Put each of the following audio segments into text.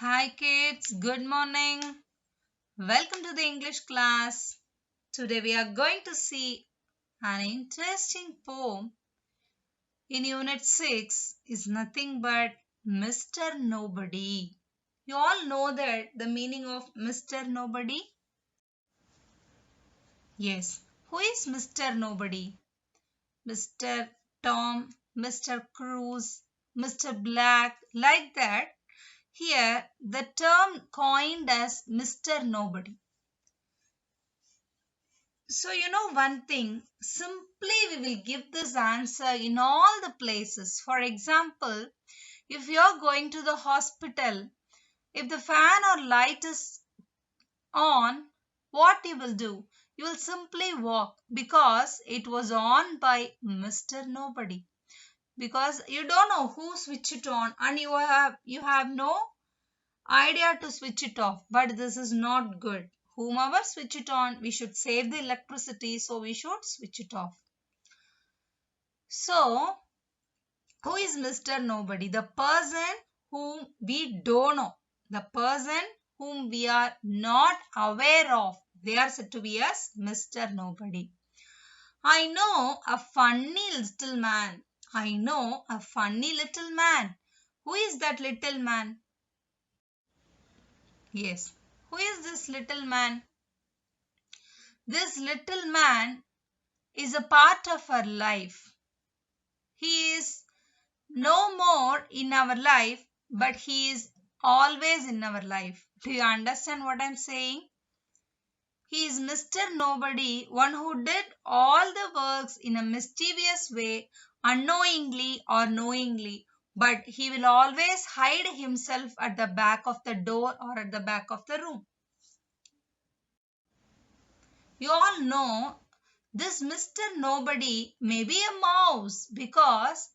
Hi kids, good morning. Welcome to the English class. Today we are going to see an interesting poem in Unit 6 is nothing but Mr. Nobody. You all know that the meaning of Mr. Nobody? Yes. Who is Mr. Nobody? Mr. Tom, Mr. Cruise, Mr. Black, like that. Here, the term coined as Mr. Nobody. So, you know one thing, simply we will give this answer in all the places. For example, if you're going to the hospital, if the fan or light is on, what you will do? You will simply walk because it was on by Mr. Nobody. Because you don't know who switched it on and you have no idea to switch it off, but this is not good. Whomever switch it on, we should save the electricity, so we should switch it off. So who is Mr. Nobody? The person whom we don't know, the person whom we are not aware of, they are said to be as Mr. Nobody. I know a funny little man. I know a funny little man. Who is that little man? Yes. Who is this little man? This little man is a part of our life. He is no more in our life, but he is always in our life. Do you understand what I'm saying? He is Mr. Nobody, one who did all the works in a mischievous way, unknowingly or knowingly, but he will always hide himself at the back of the door or at the back of the room. You all know this Mr. Nobody may be a mouse because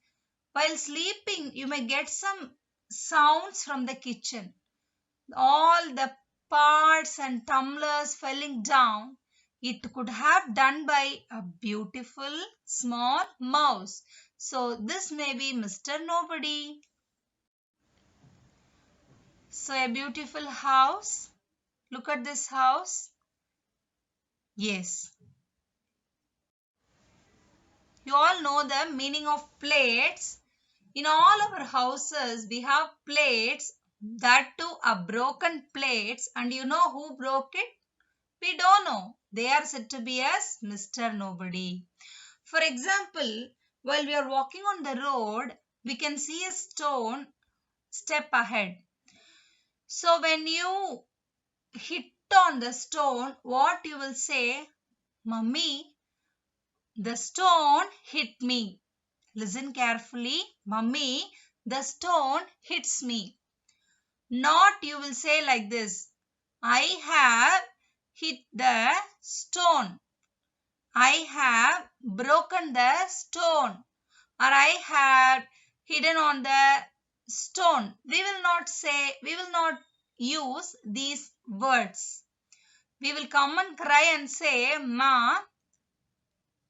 while sleeping you may get some sounds from the kitchen. All the pots and tumblers falling down, it could have done by a beautiful small mouse. So this may be Mr. Nobody. So a beautiful house. Look at this house. Yes. You all know the meaning of plates. In all our houses, we have plates, that too are broken plates. And you know who broke it? We don't know. They are said to be as Mr. Nobody. For example, while we are walking on the road, we can see a stone step ahead. So when you hit on the stone, what you will say? Mummy, the stone hit me. Listen carefully. Mummy, the stone hits me. Not you will say like this. I have hit the stone. I have broken the stone. Or I have hidden on the stone. We will not use these words. We will come and cry and say, Ma,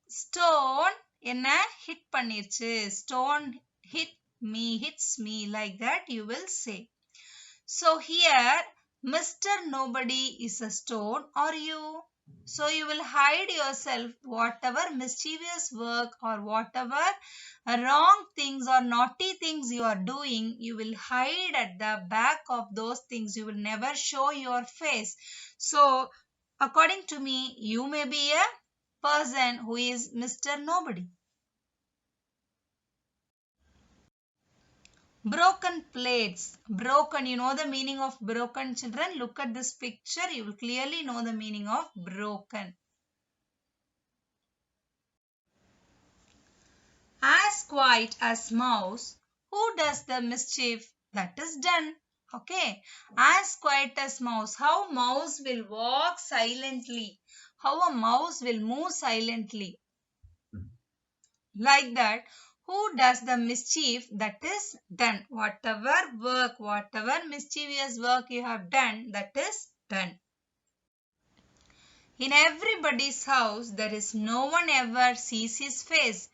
stone என்ன hit பண்ணிருச்சு. Stone hits me like that you will say. So here Mr. Nobody is a stone or you. So you will hide yourself whatever mischievous work or whatever wrong things or naughty things you are doing. You will hide at the back of those things. You will never show your face. So according to me, you may be a person who is Mr. Nobody. Broken plates. Broken. You know the meaning of broken, children? Look at this picture. You will clearly know the meaning of broken. As quiet as mouse, who does the mischief that is done? Okay. As quiet as mouse. How mouse will walk silently. How a mouse will move silently. Like that. Who does the mischief that is done? Whatever work, whatever mischievous work you have done, that is done. In everybody's house, there is no one ever sees his face.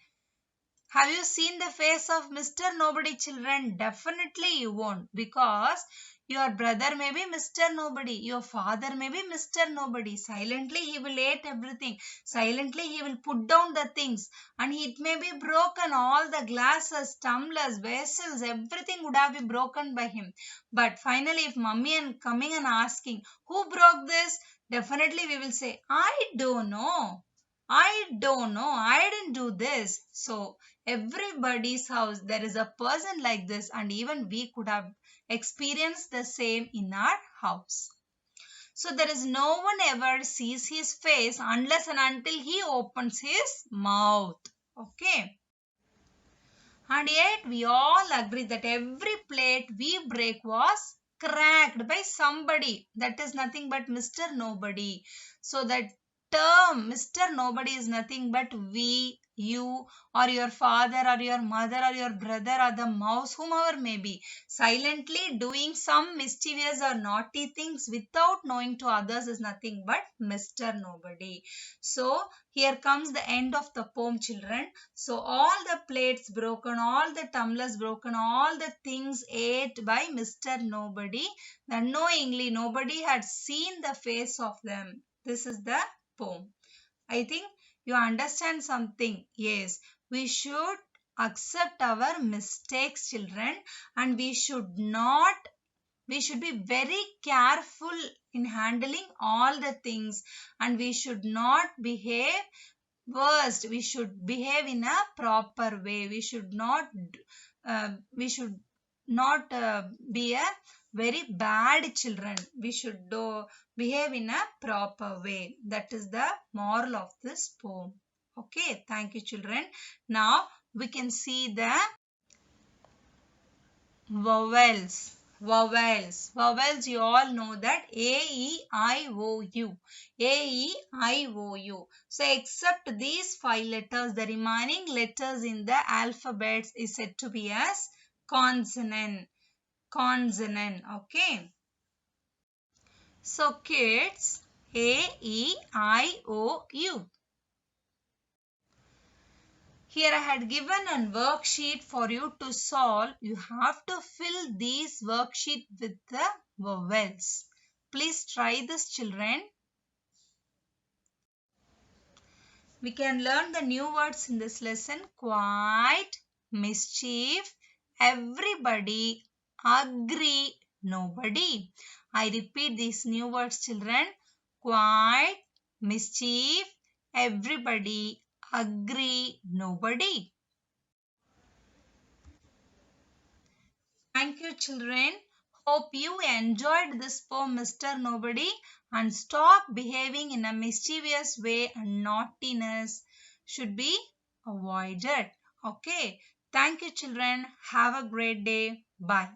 Have you seen the face of Mr. Nobody, children? Definitely you won't, because your brother may be Mr. Nobody. Your father may be Mr. Nobody. Silently he will eat everything. Silently he will put down the things. And it may be broken. All the glasses, tumblers, vessels, everything would have been broken by him. But finally, if mummy and coming and asking, who broke this? Definitely we will say, I don't know. I don't know. I didn't do this. So everybody's house, there is a person like this, and even we could have experienced the same in our house. So there is no one ever sees his face unless and until he opens his mouth. Okay. And yet we all agree that every plate we break was cracked by somebody. That is nothing but Mr. Nobody. So that term Mr. Nobody is nothing but we, you, or your father, or your mother, or your brother, or the mouse, whomever may be, silently doing some mischievous or naughty things without knowing to others is nothing but Mr. Nobody. So here comes the end of the poem, children. So all the plates broken, all the tumblers broken, all the things ate by Mr. Nobody. Unknowingly, nobody had seen the face of them. This is the poem. I think you understand something. Yes, we should accept our mistakes, children, and we should be very careful in handling all the things, and we should not behave worst. We should behave in a proper way. We should not be a very bad children. We should behave in a proper way. That is the moral of this poem. Okay, thank you, children. Now we can see the vowels. Vowels, you all know that A, E, I, O, U. A, E, I, O, U. So except these 5 letters, the remaining letters in the alphabet is said to be as consonant. Consonant, okay. So kids, A, E, I, O, U. Here I had given a worksheet for you to solve. You have to fill these worksheet with the vowels. Please try this, children. We can learn the new words in this lesson. Quite, mischief, everybody, agree, nobody. I repeat these new words, children. Quite, mischief, everybody, agree, nobody. Thank you, children. Hope you enjoyed this poem, Mr. Nobody, and stop behaving in a mischievous way, and naughtiness should be avoided. Okay. Thank you, children. Have a great day. Bye.